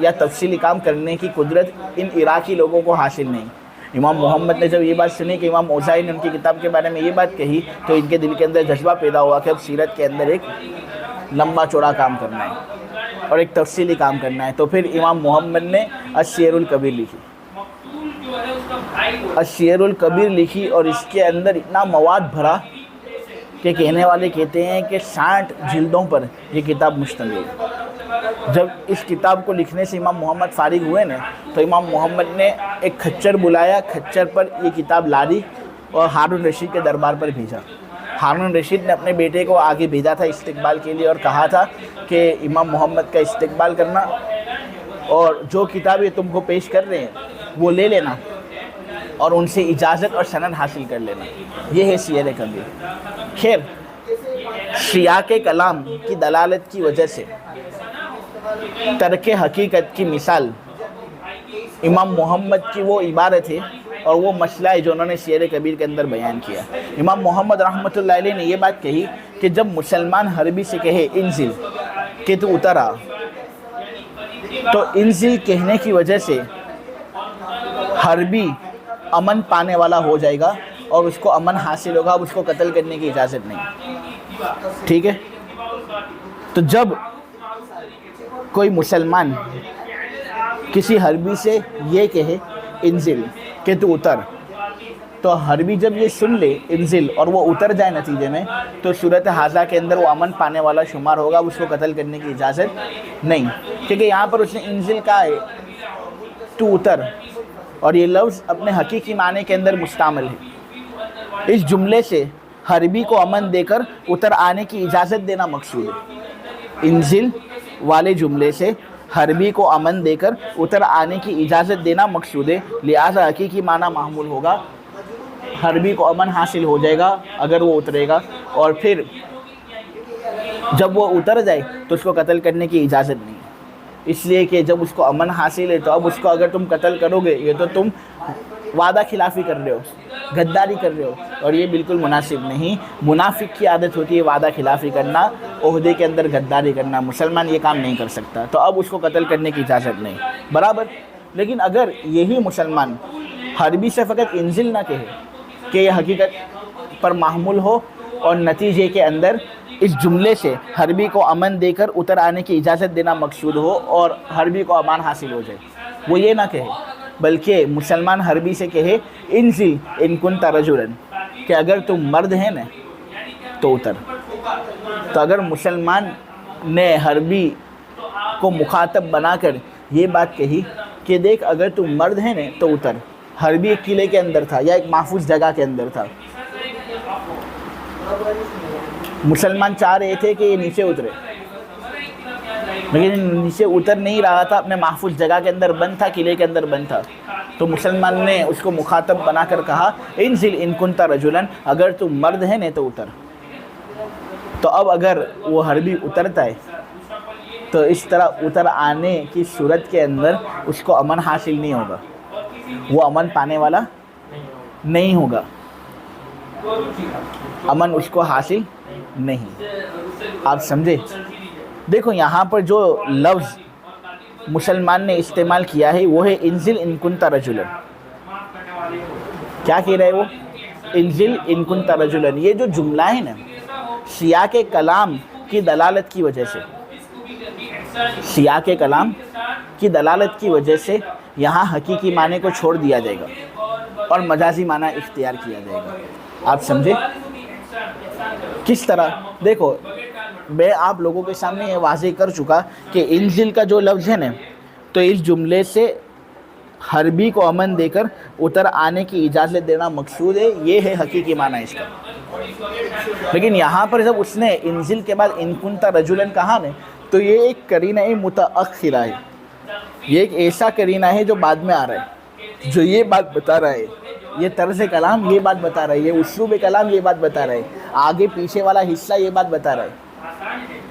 یا تفصیلی کام کرنے کی قدرت ان عراقی لوگوں کو حاصل نہیں۔ امام محمد نے جب یہ بات سنی کہ امام اوزاعی نے ان کی کتاب کے بارے میں یہ بات کہی تو ان کے دل کے اندر جذبہ پیدا ہوا کہ اب سیرت کے اندر ایک لمبا چوڑا کام کرنا ہے اور ایک تفصیلی کام کرنا ہے۔ تو پھر امام محمد نے السیر الکبیر لکھی، السیر الکبیر لکھی، اور اس کے اندر اتنا مواد بھرا کہ کہنے والے کہتے ہیں کہ 60 جلدوں پر یہ کتاب مشتمل ہے۔ جب اس کتاب کو لکھنے سے امام محمد فارغ ہوئے نا تو امام محمد نے ایک کھچر بلایا، کھچر پر یہ کتاب لادی اور ہارون رشید کے دربار پر بھیجا۔ ہارون رشید نے اپنے بیٹے کو آگے بھیجا تھا استقبال کے لیے اور کہا تھا کہ امام محمد کا استقبال کرنا اور جو کتاب یہ تم کو پیش کر رہے ہیں وہ لے لینا اور ان سے اجازت اور سند حاصل کر لینا۔ یہ ہے سیر کبیر۔ خیر، سیاق کلام کی دلالت کی وجہ سے ترک حقیقت کی مثال امام محمد کی وہ عبارت ہے اور وہ مسئلہ ہے جو انہوں نے سیر کبیر کے اندر بیان کیا۔ امام محمد رحمۃ اللہ علیہ نے یہ بات کہی کہ جب مسلمان حربی سے کہے انزل کہ تو اتر آ، تو انزل کہنے کی وجہ سے حربی امن پانے والا ہو جائے گا اور اس کو امن حاصل ہوگا، اب اس کو قتل کرنے کی اجازت نہیں۔ ٹھیک ہے، تو جب کوئی مسلمان کسی حربی سے یہ کہے انزل کہ تو اتر، تو حربی جب یہ سن لے انزل اور وہ اتر جائے نتیجے میں، تو صورت حاضہ کے اندر وہ امن پانے والا شمار ہوگا، اس کو قتل کرنے کی اجازت نہیں، کیونکہ یہاں پر اس نے انزل کہا ہے تو اتر، اور یہ لفظ اپنے حقیقی معنی کے اندر مستعمل ہے۔ اس جملے سے حربی کو امن دے کر اتر آنے کی اجازت دینا مقصود ہے۔ انزل والے جملے سے حربی کو امن دے کر اتر آنے کی اجازت دینا مقصود ہے، لہذا حقیقی معنی محمول ہوگا، حربی کو امن حاصل ہو جائے گا اگر وہ اترے گا، اور پھر جب وہ اتر جائے تو اس کو قتل کرنے کی اجازت نہیں، اس لیے کہ جب اس کو امن حاصل ہے تو اب اس کو اگر تم قتل کرو گے یہ تو تم وعدہ خلافی کر رہے ہو، غداری کر رہے ہو، اور یہ بالکل مناسب نہیں۔ منافق کی عادت ہوتی ہے وعدہ خلافی کرنا، عہدے کے اندر غداری کرنا، مسلمان یہ کام نہیں کر سکتا، تو اب اس کو قتل کرنے کی اجازت نہیں، برابر۔ لیکن اگر یہی مسلمان حربی سے فقط انزل نہ کہے کہ یہ حقیقت پر محمول ہو اور نتیجے کے اندر اس جملے سے حربی کو امن دے کر اتر آنے کی اجازت دینا مقصود ہو اور حربی کو امان حاصل ہو جائے، وہ یہ نہ کہے بلکہ مسلمان حربی سے کہے انزل ان کنت رجلا، کہ اگر تم مرد ہیں نا تو اتر۔ تو اگر مسلمان نے حربی کو مخاطب بنا کر یہ بات کہی کہ دیکھ اگر تم مرد ہیں نا تو اتر، حربی ایک قلعے کے اندر تھا یا ایک محفوظ جگہ کے اندر تھا، مسلمان چاہ رہے تھے کہ یہ نیچے اترے لیکن نیچے اتر نہیں رہا تھا، اپنے محفوظ جگہ کے اندر بند تھا، قلعے کے اندر بند تھا، تو مسلمان نے اس کو مخاطب بنا کر کہا انزل ان کنت رجلا، اگر تم مرد ہے نا تو اتر۔ تو اب اگر وہ حربی اترتا ہے تو اس طرح اتر آنے کی صورت کے اندر اس کو امن حاصل نہیں ہوگا، وہ امن پانے والا نہیں ہوگا، امن اس کو حاصل نہیں۔ آپ سمجھے؟ دیکھو یہاں پر جو لفظ مسلمان نے استعمال کیا ہے وہ ہے انزل ان کنت رجلا۔ کیا کہہ رہے وہ؟ انزل ان کنت رجلا۔ یہ جو جملہ ہے نا سیاق کلام کی دلالت کی وجہ سے، سیاق کلام کی دلالت کی وجہ سے یہاں حقیقی معنی کو چھوڑ دیا جائے گا اور مجازی معنی اختیار کیا جائے گا۔ آپ سمجھے کس طرح؟ دیکھو میں آپ لوگوں کے سامنے یہ واضح کر چکا کہ انزل کا جو لفظ ہے نا تو اس جملے سے حربی کو امن دے کر اتر آنے کی اجازت دینا مقصود ہے، یہ ہے حقیقی معنی اس کا۔ لیکن یہاں پر جب اس نے انزل کے بعد ان کنت رجلا کہا نا تو یہ ایک قرینہ متأخرہ ہے، یہ ایک ایسا قرینہ ہے جو بعد میں آ رہا ہے، جو یہ بات بتا رہا ہے، یہ طرز کلام یہ بات بتا رہا ہے، یہ اسلوب کلام یہ بات بتا رہا ہے، آگے پیچھے والا حصہ یہ بات بتا رہا ہے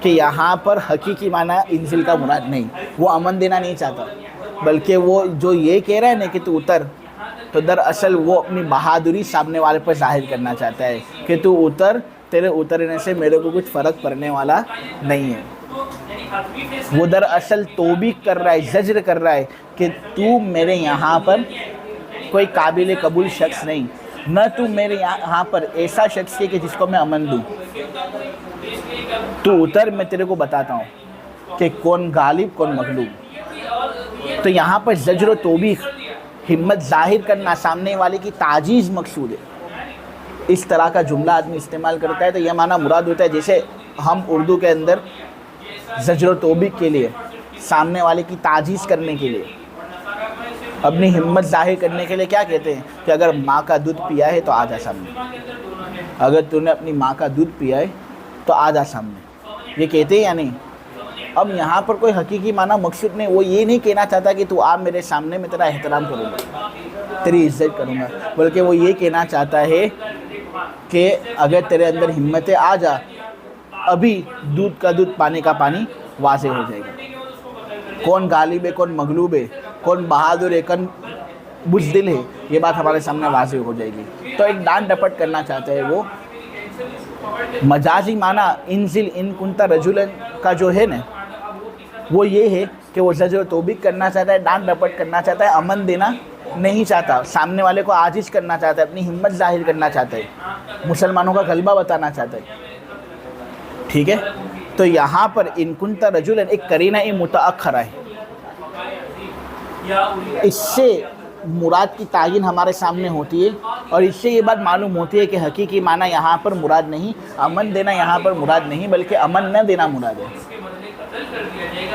کہ یہاں پر حقیقی معنی انزل کا مراد نہیں، وہ امن دینا نہیں چاہتا، بلکہ وہ جو یہ کہہ رہا ہے نا کہ تو اتر، تو دراصل وہ اپنی بہادری سامنے والے پر ظاہر کرنا چاہتا ہے کہ تو اتر، تیرے اترنے سے میرے کو کچھ فرق پڑنے والا نہیں ہے۔ وہ دراصل توبیخ کر رہا ہے، زجر کر رہا ہے کہ تو میرے یہاں پر کوئی قابل قبول شخص نہیں، نہ تو میرے یہاں پر ایسا شخص ہے کہ جس کو میں امن دوں، تو اتر، میں تیرے کو بتاتا ہوں کہ کون غالب کون مغلوب۔ تو یہاں پر زجر و توبیخ، ہمت ظاہر کرنا، سامنے والے کی تعجیز مقصود ہے۔ اس طرح کا جملہ آدمی استعمال کرتا ہے تو یہ معنی مراد ہوتا ہے جیسے ہم اردو کے اندر زجر و توبیخ کے لیے، سامنے والے کی تعجیز کرنے کے لیے، اپنی ہمت ظاہر کرنے کے لیے کیا کہتے ہیں کہ اگر ماں کا دودھ پیا ہے تو آ جا سامنے، اگر تو نے اپنی ماں کا دودھ پیا ہے تو آ جا سامنے، یہ کہتے ہیں یا نہیں؟ اب یہاں پر کوئی حقیقی معنی مقصود نہیں، وہ یہ نہیں کہنا چاہتا کہ تو آ میرے سامنے، میں تیرا احترام کروں گا، تیری عزت کروں گا، بلکہ وہ یہ کہنا چاہتا ہے کہ اگر تیرے اندر ہمت ہے آ جا، ابھی دودھ کا دودھ پانی کا پانی واضح ہو جائے گا، کون غالب ہے کون مغلوب ہے، کون بہادر ہے کون بزدل ہے، یہ بات ہمارے سامنے واضح ہو جائے گی۔ تو ایک ڈانٹ ڈپٹ کرنا چاہتا ہے وہ۔ مجازی معنی انزل ان کنت رجلا کا جو ہے نا، وہ یہ ہے کہ وہ زجر و توبیخ کرنا چاہتا ہے، ڈانٹ ڈپٹ کرنا چاہتا ہے، امن دینا نہیں چاہتا، سامنے والے کو عاجز کرنا چاہتا ہے، اپنی ہمت ظاہر کرنا چاہتا ہے، مسلمانوں کا غلبہ بتانا چاہتا ہے، ٹھیک ہے؟ تو یہاں پر ان کنت رجلا ایک قرینہ متأخرہ ہے، اس سے مراد کی تعین ہمارے سامنے ہوتی ہے، اور اس سے یہ بات معلوم ہوتی ہے کہ حقیقی معنی یہاں پر مراد نہیں، امن دینا یہاں پر مراد نہیں، بلکہ امن نہ دینا مراد ہے۔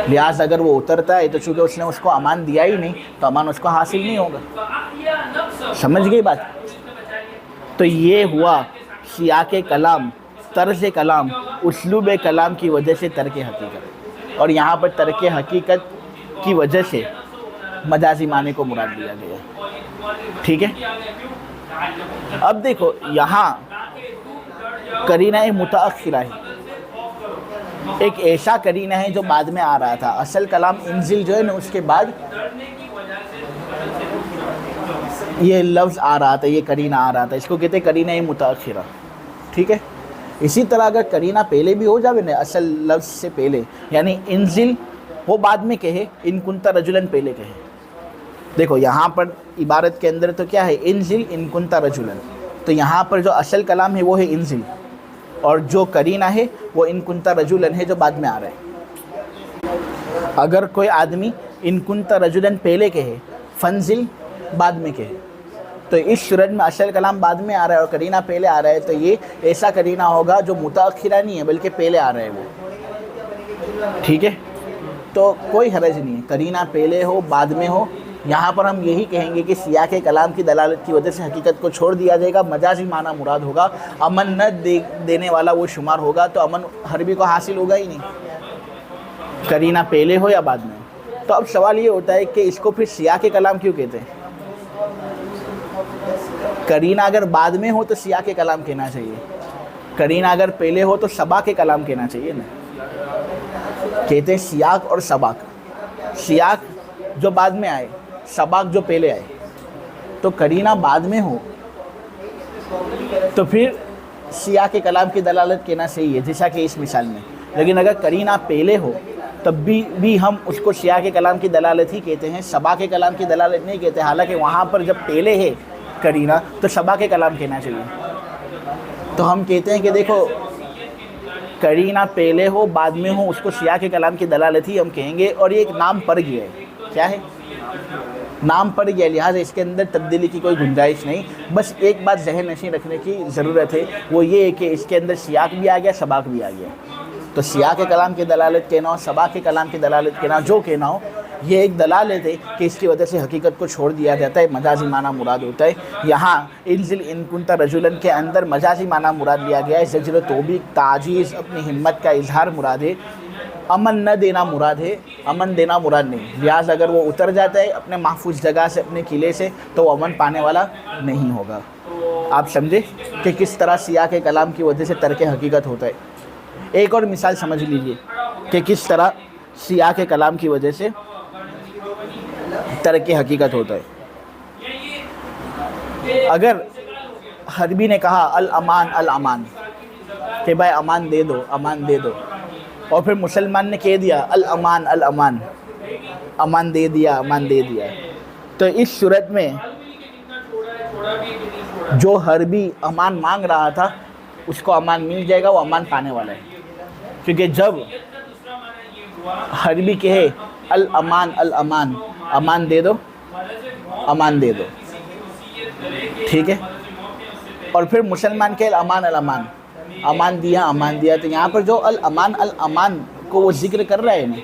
لہٰذا اگر وہ اترتا ہے تو چونکہ اس نے اس کو امان دیا ہی نہیں تو امان اس کو حاصل نہیں ہوگا۔ سمجھ گئی بات؟ تو یہ ہوا سیاق کلام، طرز کلام، اسلوب کلام کی وجہ سے ترک حقیقت، اور یہاں پر ترک حقیقت کی وجہ سے مجازی معنی کو مراد لیا گیا ہے، ٹھیک ہے؟ اب دیکھو یہاں قرینہ متأخرہ ہے، ایک ایسا قرینہ ہے جو بعد میں آ رہا تھا، اصل کلام انزل جو ہے نا اس کے بعد یہ لفظ آ رہا تھا، یہ قرینہ آ رہا تھا، اس کو کہتے ہیں قرینہ متأخرہ، ٹھیک ہے؟ اسی طرح اگر قرینہ پہلے بھی ہو جاوے نا اصل لفظ سے پہلے، یعنی انزل وہ بعد میں کہے، ان کنت رجلا پہلے کہے۔ دیکھو یہاں پر عبارت کے اندر تو کیا ہے، انزل ان کنت رجلا، تو یہاں پر جو اصل کلام ہے وہ ہے انزل، اور جو قرینہ ہے وہ ان کنت رجلا ہے جو بعد میں آ رہا ہے۔ اگر کوئی آدمی ان کنت رجلا پہلے کہے، فنزل بعد میں کہے، تو اس صورت میں اصل کلام بعد میں آ رہا ہے اور قرینہ پہلے آ رہا ہے، تو یہ ایسا قرینہ ہوگا جو متأخرہ نہیں ہے بلکہ پہلے آ رہا ہے وہ، ٹھیک ہے؟ تو کوئی حرج نہیں ہے، قرینہ پہلے ہو بعد میں ہو، یہاں پر ہم یہی کہیں گے کہ سیاق کلام کی دلالت کی وجہ سے حقیقت کو چھوڑ دیا جائے گا، مجازی معنی مراد ہوگا، امن نہ دینے والا وہ شمار ہوگا، تو امن حربی کو حاصل ہوگا ہی نہیں، قرینہ پہلے ہو یا بعد میں ہو۔ تو اب سوال یہ ہوتا ہے کہ اس کو پھر سیاق کلام کیوں کہتے ہیں؟ قرینہ اگر بعد میں ہو تو سیاق کلام کہنا چاہیے، قرینہ اگر پہلے ہو تو سباق کلام کہنا چاہیے نا۔ کہتے ہیں سیاق اور سباق، سیاق جو بعد میں آئے، سباق جو پہلے آئے، تو قرینہ بعد میں ہو تو پھر سیاق کلام کی دلالت کہنا صحیح ہے، جیسا کہ اس مثال میں، لیکن اگر قرینہ پہلے ہو تب بھی ہم اس کو سیاق کلام کی دلالت ہی کہتے ہیں، سباق کلام کی دلالت نہیں کہتے، حالانکہ وہاں پر جب پہلے ہے قرینہ تو سباق کلام کہنا چاہیے۔ تو ہم کہتے ہیں کہ دیکھو قرینہ پہلے ہو بعد میں ہو، اس کو سیاق کلام کی دلالت ہی ہم کہیں گے، اور یہ ایک نام پڑ گیا ہے، کیا ہے؟ نام پڑ گیا، لہٰذا اس کے اندر تبدیلی کی کوئی گنجائش نہیں۔ بس ایک بات ذہن نشین رکھنے کی ضرورت ہے، وہ یہ ہے کہ اس کے اندر سیاق بھی آ گیا، سباق بھی آ گیا، تو سیاق کلام کی دلالت کہنا ہو، سباق کلام کی دلالت کہنا، جو کہنا ہو، یہ ایک دلالت ہے کہ اس کی وجہ سے حقیقت کو چھوڑ دیا جاتا ہے، مجازی معنی مراد ہوتا ہے۔ یہاں انزل ان کنت رجلا کے اندر مجازی معنی مراد لیا گیا ہے، زجر و توبیخ، تعجیز، اپنی ہمت کا اظہار مراد ہے، امن نہ دینا مراد ہے، امن دینا مراد نہیں، لہٰذا اگر وہ اتر جاتا ہے اپنے محفوظ جگہ سے، اپنے قلعے سے، تو وہ امن پانے والا نہیں ہوگا۔ آپ سمجھے کہ کس طرح سیاق کلام کی وجہ سے ترک حقیقت ہوتا ہے؟ ایک اور مثال سمجھ لیجئے کہ کس طرح سیاق کلام کی وجہ سے ترک حقیقت ہوتا ہے۔ اگر حربی نے کہا الامان الامان، کہ بھائی امان دے دو، امان دے دو، اور پھر مسلمان نے کہہ دیا الامان الامان، امان دے دیا، امان دے دیا، تو اس صورت میں جو حربی امان مانگ رہا تھا اس کو امان مل جائے گا، وہ امان پانے والا ہے. کیونکہ جب حربی کہے الامان الامان، امان دے دو، امان دے دو، ٹھیک ہے، اور پھر مسلمان کہے الامان الامان، امان دیا، امان دیا، تو یہاں پر جو الامان الامان کو وہ ذکر کر رہا ہے نا،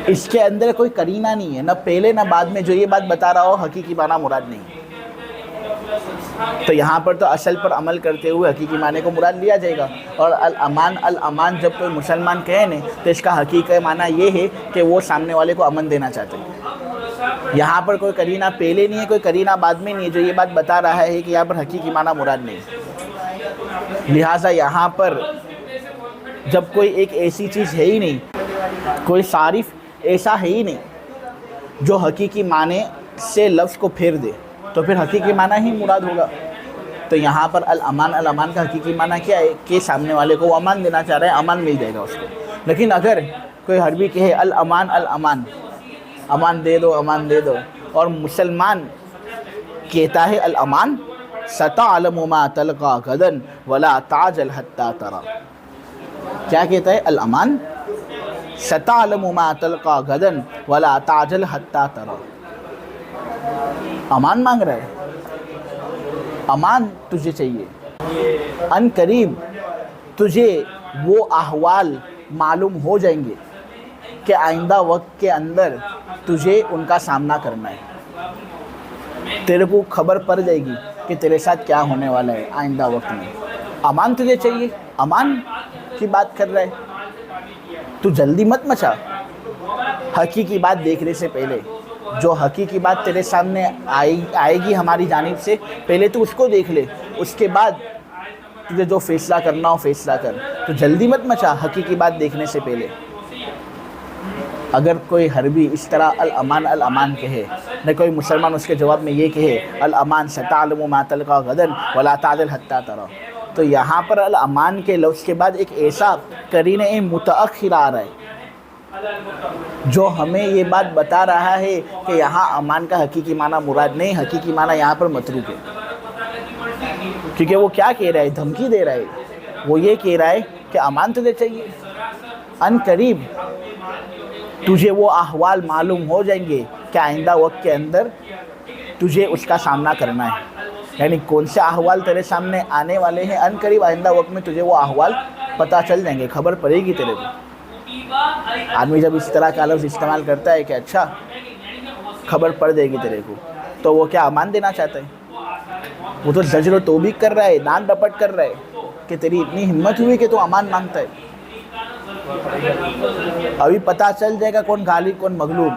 اس کے اندر کوئی قرینہ نہیں ہے، نہ پہلے نہ بعد میں جو یہ بات بتا رہا ہو حقیقی معنی مراد نہیں. تو یہاں پر تو اصل پر عمل کرتے ہوئے حقیقی معنی کو مراد لیا جائے گا. اور الامان الامان جب کوئی مسلمان کہے نا تو اس کا حقیقی معنی یہ ہے کہ وہ سامنے والے کو امن دینا چاہتے ہیں. یہاں پر کوئی قرینہ پہلے نہیں ہے، کوئی قرینہ بعد میں نہیں ہے جو یہ بات بتا رہا ہے کہ یہاں پر حقیقی معنی مراد نہیں. لہٰذا یہاں پر جب کوئی ایک ایسی چیز ہے ہی نہیں، کوئی صارف ایسا ہے ہی نہیں جو حقیقی معنی سے لفظ کو پھیر دے، تو پھر حقیقی معنی ہی مراد ہوگا. تو یہاں پر الامان الامان کا حقیقی معنی کیا ہے کہ سامنے والے کو وہ امان دینا چاہ رہا ہے، امان مل جائے گا اس کو. لیکن اگر کوئی حربی کہے الامان الامان، امان دے دو، امان دے دو، اور مسلمان کہتا ہے الامان ستعلم ما تلقى غدا ولا تعجل حتى ترى، کیا کہتا ہے؟ الامان ستعلم ما تلقى غدا ولا تعجل حتى ترى. امان مانگ رہا ہے، امان تجھے چاہیے، ان قریب تجھے وہ احوال معلوم ہو جائیں گے کہ آئندہ وقت کے اندر تجھے ان کا سامنا کرنا ہے. تیرے کو خبر پڑ جائے گی کہ تیرے ساتھ کیا ہونے والا ہے آئندہ وقت میں. امان تجھے چاہیے، امان کی بات کر رہا ہے، تو جلدی مت مچا. حقیقی بات دیکھنے سے پہلے، جو حقیقی بات تیرے سامنے آئے گی ہماری جانب سے، پہلے تو اس کو دیکھ لے، اس کے بعد تجھے جو فیصلہ کرنا ہو فیصلہ کر. تو جلدی مت مچا حقیقی بات دیکھنے سے پہلے. اگر کوئی حربی اس طرح الامان الامان کہے، نہ کوئی مسلمان اس کے جواب میں یہ کہے الامان ستعلم ما تلقى غدا ولا تعجل حتى ترى، تو یہاں پر الامان کے لفظ کے بعد ایک ایسا قرینہ متأخر آ رہا ہے جو ہمیں یہ بات بتا رہا ہے کہ یہاں امان کا حقیقی معنی مراد نہیں، حقیقی معنی یہاں پر متروک ہے. کیونکہ وہ کیا کہہ رہا ہے؟ دھمکی دے رہا ہے. وہ یہ کہہ رہا ہے کہ امان تجھے چاہیے، ان قریب تجھے وہ احوال معلوم ہو جائیں گے کہ آئندہ وقت کے اندر تجھے اس کا سامنا کرنا ہے. یعنی کون سے احوال تیرے سامنے آنے والے ہیں، ان قریب آئندہ وقت میں تجھے وہ احوال پتہ چل جائیں گے، خبر پڑے گی تیرے کو. آدمی جب اس طرح کا لفظ استعمال کرتا ہے کہ اچھا خبر پڑ جائے گی تیرے کو، تو وہ کیا امان دینا چاہتا ہے؟ وہ تو زجر و توبیخ کر رہا ہے، دان ڈپٹ کر رہا ہے کہ تیری اتنی ہمت ہوئی کہ تو امان مانگتا ہے. ابھی پتہ چل جائے گا کون غالب کون مغلوب،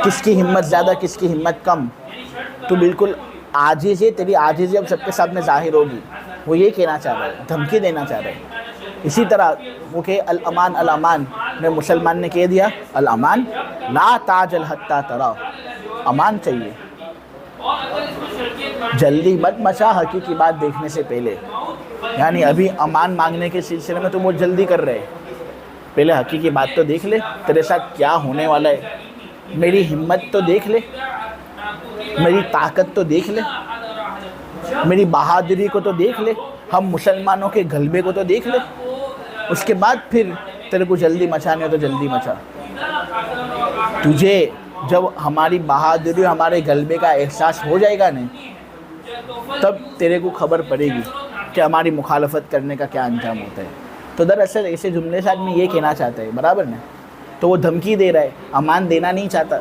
کس کی ہمت زیادہ کس کی ہمت کم. تو بالکل عاجز ہے، تیری عاجزی اب سب کے سامنے ظاہر ہوگی. وہ یہ کہنا چاہ رہا ہے، دھمکی دینا چاہ رہا ہے. اسی طرح وہ کہ الامان الامان میں مسلمان نے کہہ دیا الامان لا تعجل حتی ترا، امان چاہیے، جلدی مت مچا حقیقی بات دیکھنے سے پہلے. یعنی ابھی امان مانگنے کے سلسلے میں تو وہ جلدی کر رہے، پہلے حقیقی بات تو دیکھ لے، تیرے ساتھ کیا ہونے والا ہے، میری ہمت تو دیکھ لے، میری طاقت تو دیکھ لے، میری بہادری کو تو دیکھ لے، ہم مسلمانوں کے غلبے کو تو دیکھ لے، اس کے بعد پھر تیرے کو جلدی مچانے ہو تو جلدی مچا. تجھے جب ہماری بہادری ہمارے غلبے کا احساس ہو جائے گا نا، تب تیرے کو خبر پڑے گی کہ ہماری مخالفت کرنے کا کیا انجام ہوتا ہے. تو دراصل ایسے جملے سے آدمی یہ کہنا چاہتا ہے، برابر نا، تو وہ دھمکی دے رہا ہے، امان دینا نہیں چاہتا.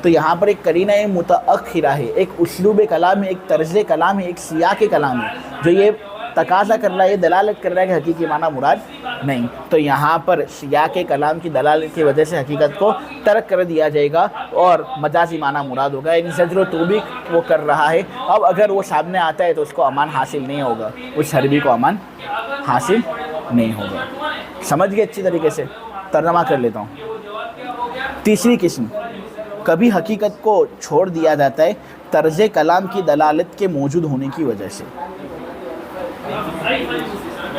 تو یہاں پر ایک قرینہ متأخرہ ہے، ایک اسلوب کلام ہے، ایک طرز کلام ہے، ایک سیاق کلام ہے جو یہ تقاضا کر رہا ہے، یہ دلالت کر رہا ہے کہ حقیقی معنی مراد نہیں. تو یہاں پر سیاق کلام کی دلالت کی وجہ سے حقیقت کو ترک کر دیا جائے گا اور مجازی معنی مراد ہوگا. یعنی زجر و توبیخ وہ کر رہا ہے. اب اگر وہ سامنے آتا ہے تو اس کو امان حاصل نہیں ہوگا، اس حربی کو امان حاصل نہیں ہوگا. سمجھ گئے اچھی طریقے سے؟ ترجمہ کر لیتا ہوں. تیسری قسم، کبھی حقیقت کو چھوڑ دیا جاتا ہے طرز کلام کی دلالت کے موجود ہونے کی وجہ سے.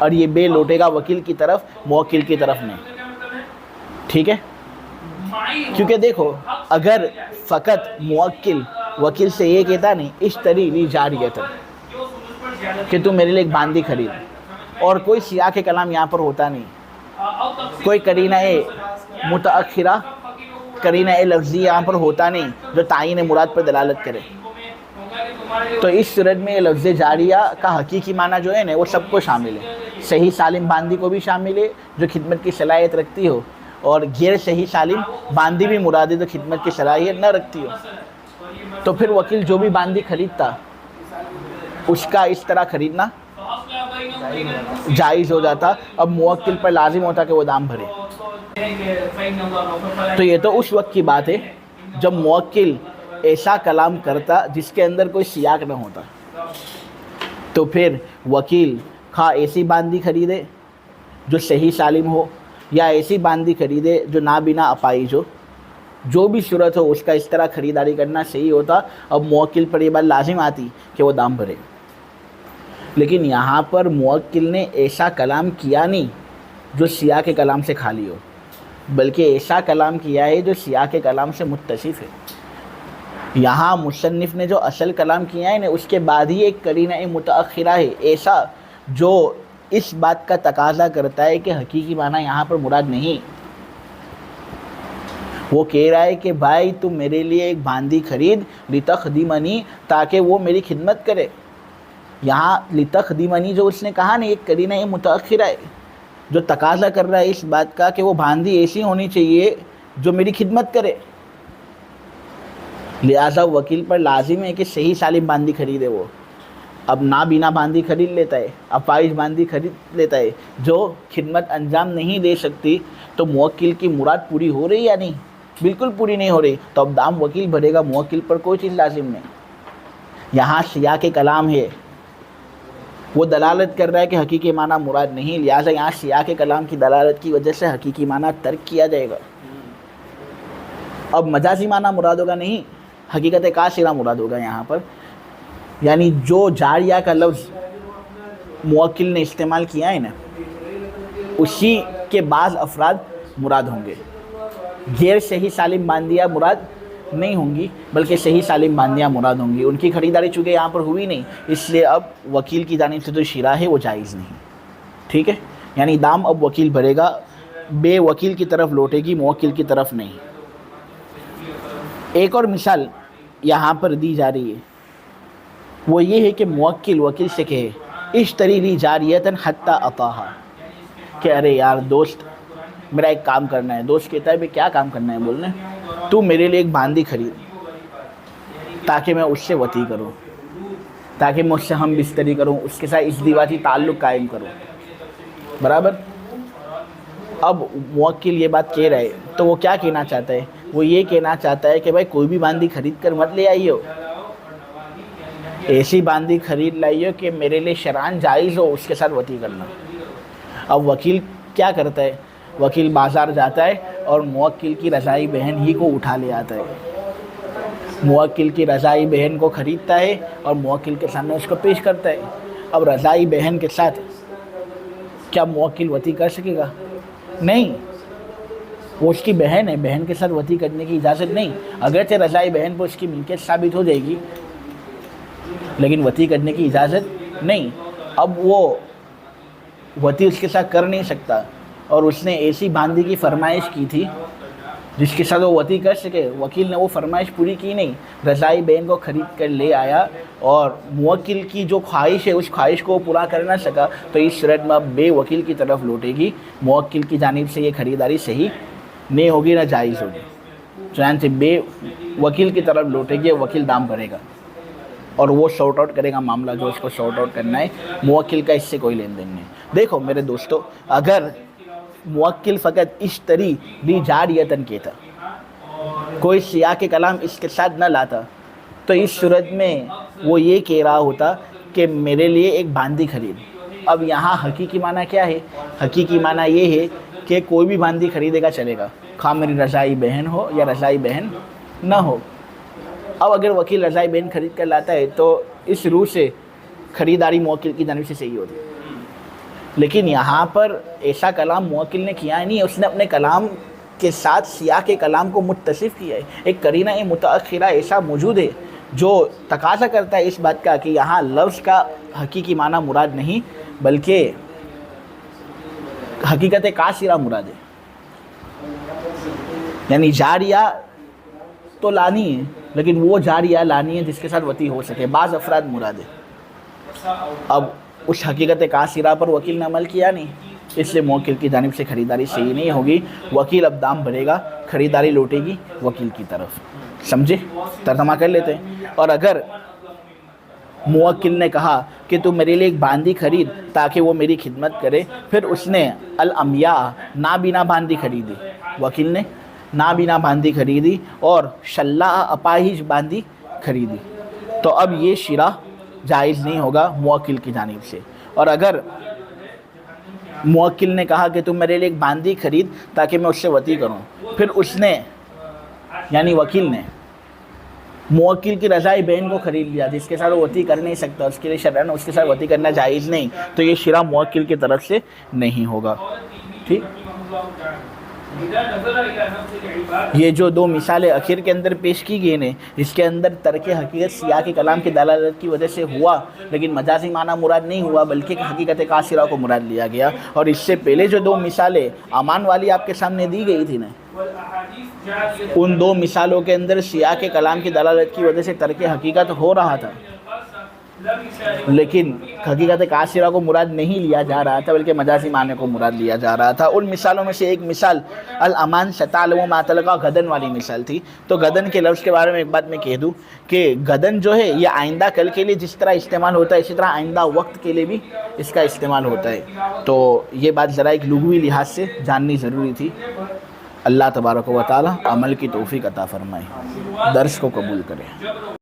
اور یہ بے لوٹے گا وکیل کی طرف، موکل کی طرف نہیں. ٹھیک ہے، کیونکہ دیکھو اگر فقط موکل وکیل سے یہ کہتا نہیں اشتری لی جاریتن کہ تو میرے لیے ایک باندی خرید، اور کوئی سیاق کلام یہاں پر ہوتا نہیں، کوئی قرینہ متأخرہ قرینہ لفظی یہاں پر ہوتا نہیں جو تعین مراد پر دلالت کرے، تو اس صورت میں یہ لفظ جاریہ کا حقیقی معنی جو ہے نا وہ سب کو شامل ہے. صحیح سالم باندی کو بھی شامل ہے جو خدمت کی صلاحیت رکھتی ہو، اور غیر صحیح سالم باندی بھی مراد ہے جو خدمت کی صلاحیت نہ رکھتی ہو. تو پھر وکیل جو بھی باندی خریدتا اس کا اس طرح خریدنا جائز ہو جاتا. اب موکل پر لازم ہوتا کہ وہ دام بھرے. تو یہ تو اس وقت کی بات ہے جب موکل ایسا کلام کرتا جس کے اندر کوئی سیاق نہ ہوتا. تو پھر وکیل خواہ ایسی باندی خریدے جو صحیح سالم ہو یا ایسی باندی خریدے جو نابینا اپائج ہو، جو بھی صورت ہو اس کا اس طرح خریداری کرنا صحیح ہوتا. اب موکل پر یہ بات لازم آتی کہ وہ دام بھرے. لیکن یہاں پر موکل نے ایسا کلام کیا نہیں جو سیاق کلام سے خالی ہو، بلکہ ایسا کلام کیا ہے جو سیاق کلام سے متصف ہے. یہاں مصنف نے جو اصل کلام کیا ہے نا اس کے بعد ہی ایک قرینہ متأخرہ ہے ایسا جو اس بات کا تقاضا کرتا ہے کہ حقیقی معنی یہاں پر مراد نہیں. وہ کہہ رہا ہے کہ بھائی تم میرے لیے ایک باندی خرید لتخدمنی، تاکہ وہ میری خدمت کرے. یہاں لتخدمنی جو اس نے کہا نا ایک قرینہ متأخرہ ہے جو تقاضا کر رہا ہے اس بات کا کہ وہ باندی ایسی ہونی چاہیے جو میری خدمت کرے. لہٰذا وکیل پر لازم ہے کہ صحیح سالم باندی خریدے. وہ اب نابینا باندی خرید لیتا ہے، اپائج باندی خرید لیتا ہے جو خدمت انجام نہیں دے سکتی. تو موکل کی مراد پوری ہو رہی یا نہیں؟ بالکل پوری نہیں ہو رہی. تو اب دام وکیل بھرے گا، موکل پر کوئی چیز لازم نہیں. یہاں سیاق کلام ہے وہ دلالت کر رہا ہے کہ حقیقی معنی مراد نہیں، لہٰذا یہاں سیاق کلام کی دلالت کی وجہ سے حقیقی معنی ترک کیا جائے گا. اب مجازی معنی مراد ہوگا نہیں، حقیقت کاسرہ مراد ہوگا یہاں پر. یعنی جو جاریہ کا لفظ موکل نے استعمال کیا ہے نا اسی کے بعض افراد مراد ہوں گے. غیر صحیح سالم باندیاں مراد نہیں ہوں گی بلکہ صحیح سالم باندیاں مراد ہوں گی. ان کی خریداری چونکہ یہاں پر ہوئی نہیں اس لیے اب وکیل کی جانب سے جو شرح ہے وہ جائز نہیں. ٹھیک ہے، یعنی دام اب وکیل بھرے گا، بے وکیل کی طرف لوٹے گی، موکل کی طرف نہیں. ایک اور مثال یہاں پر دی جا رہی ہے وہ یہ ہے کہ موکل وکیل سے کہے اشتری لی جاریتن حتی اطاہا، کہ ارے یار دوست میرا ایک کام کرنا ہے. دوست کہتا ہے بھئی کیا کام کرنا ہے؟ بولنے تو میرے لیے ایک باندی خرید تاکہ میں اس سے وطی کروں، تاکہ میں اس سے ہم بستری کروں، اس کے ساتھ ازدواجی تعلق قائم کروں. برابر. اب موکل یہ بات کہہ رہے تو وہ کیا کہنا چاہتا ہے؟ وہ یہ کہنا چاہتا ہے کہ بھائی کوئی بھی باندی خرید کر مت لے آئیو، ایسی باندی خرید لائیو کہ میرے لیے شرعاً جائز ہو اس کے ساتھ وطی کرنا. اب وکیل کیا کرتا ہے؟ وکیل بازار جاتا ہے اور موکل کی رضائی بہن ہی کو اٹھا لے آتا ہے. موکل کی رضائی بہن کو خریدتا ہے اور موکل کے سامنے اس کو پیش کرتا ہے. اب رضائی بہن کے ساتھ کیا موکل وطی کر سکے گا؟ نہیں، وہ اس کی بہن ہے، بہن کے ساتھ وطی کرنے کی اجازت نہیں. اگرچہ رضائی بہن پر اس کی ملکیت ثابت ہو جائے گی لیکن وطی کرنے کی اجازت نہیں. اب وہ وطی اس کے ساتھ کر نہیں سکتا اور اس نے ایسی باندی کی فرمائش کی تھی جس کے ساتھ وہ وطی کر سکے. وکیل نے وہ فرمائش پوری کی نہیں، رضائی بہن کو خرید کر لے آیا اور موکل کی جو خواہش ہے اس خواہش کو پورا کر نہ سکا. تو اس صورت میں اب بے وکیل کی طرف لوٹے گی، موکل کی جانب سے یہ خریداری صحیح نہیں ہوگی نہ جائز ہوگی. چنانچہ بے وکیل کی طرف لوٹے گی، وکیل دام بھرے گا اور وہ شارٹ آؤٹ کرے گا معاملہ جو اس کو شارٹ آؤٹ کرنا ہے. موکل کا اس سے کوئی لین دین نہیں. دیکھو میرے دوستو، اگر موکل فقط اشتری لی جاریتن کہتا، کوئی سیاق کلام اس کے ساتھ نہ لاتا، تو اس صورت میں وہ یہ کہہ رہا ہوتا کہ میرے لیے ایک باندی خرید. اب یہاں حقیقی معنی کیا ہے؟ حقیقی معنی یہ ہے کہ کوئی بھی باندی خریدے گا چلے گا، خواہ میری رضائی بہن ہو یا رضائی بہن نہ ہو. اب اگر وکیل رضائی بہن خرید کر لاتا ہے تو اس روح سے خریداری موکل کی جانب سے صحیح ہوتی ہے. لیکن یہاں پر ایسا کلام موکل نے کیا نہیں ہے، اس نے اپنے کلام کے ساتھ سیاق کے کلام کو متصف کیا ہے۔ ایک قرینہ متأخرہ ایسا موجود ہے جو تقاضا کرتا ہے اس بات کا کہ یہاں لفظ کا حقیقی معنی مراد نہیں بلکہ حقیقت قاصرہ مراد ہے، یعنی جاریہ تو لانی ہے لیکن وہ جاریہ لانی ہے جس کے ساتھ وطی ہو سکے، بعض افراد مراد ہے۔ اب اس حقیقت قاصرہ پر وکیل نے عمل کیا نہیں، اس لیے موکل کی جانب سے خریداری صحیح نہیں ہوگی، وکیل اب دام بھرے گا، خریداری لوٹے گی وکیل کی طرف۔ سمجھے؟ ترجمہ کر لیتے ہیں۔ اور اگر موکل نے کہا کہ تو میرے لیے ایک باندی خرید تاکہ وہ میری خدمت کرے، پھر اس نے الامیاء نابینا باندی خریدی، وکیل نے نابینا باندی خریدی اور شلاء اپاہج باندی خریدی، تو اب یہ شرح جائز نہیں ہوگا موکل کی جانب سے۔ اور اگر موکل نے کہا کہ تم میرے لیے ایک باندی خرید تاکہ میں اس سے وطی کروں، پھر اس نے یعنی وکیل نے موکل کی رضائے بین کو خرید لیا جس کے ساتھ وہ وطی کر نہیں سکتا، اس کے لیے شرعاً اس کے ساتھ وطی کرنا جائز نہیں، تو یہ شرح موکل کی طرف سے نہیں ہوگا۔ ٹھیک، یہ جو دو مثالیں اخیر کے اندر پیش کی گئی ہیں اس کے اندر ترک حقیقت سیاق کلام کی دلالت کی وجہ سے ہوا، لیکن مجازی معنی مراد نہیں ہوا بلکہ حقیقت قاصرہ کو مراد لیا گیا۔ اور اس سے پہلے جو دو مثالیں امان والی آپ کے سامنے دی گئی تھی نا، ان دو مثالوں کے اندر سیاق کلام کی دلالت کی وجہ سے ترک حقیقت ہو رہا تھا لیکن حقیقت قاصرہ کو مراد نہیں لیا جا رہا تھا بلکہ مجازی معنی کو مراد لیا جا رہا تھا۔ ان مثالوں میں سے ایک مثال الامان ستعلم ما تلقى غدن والی مثال تھی۔ تو غدن کے لفظ کے بارے میں ایک بات میں کہہ دوں کہ غدن جو ہے یہ آئندہ کل کے لیے جس طرح استعمال ہوتا ہے اسی طرح آئندہ وقت کے لیے بھی اس کا استعمال ہوتا ہے، تو یہ بات ذرا ایک لغوی لحاظ سے جاننی ضروری تھی۔ اللہ تبارک و تعالی عمل کی توفیق عطا فرمائے، درس کو قبول کرے۔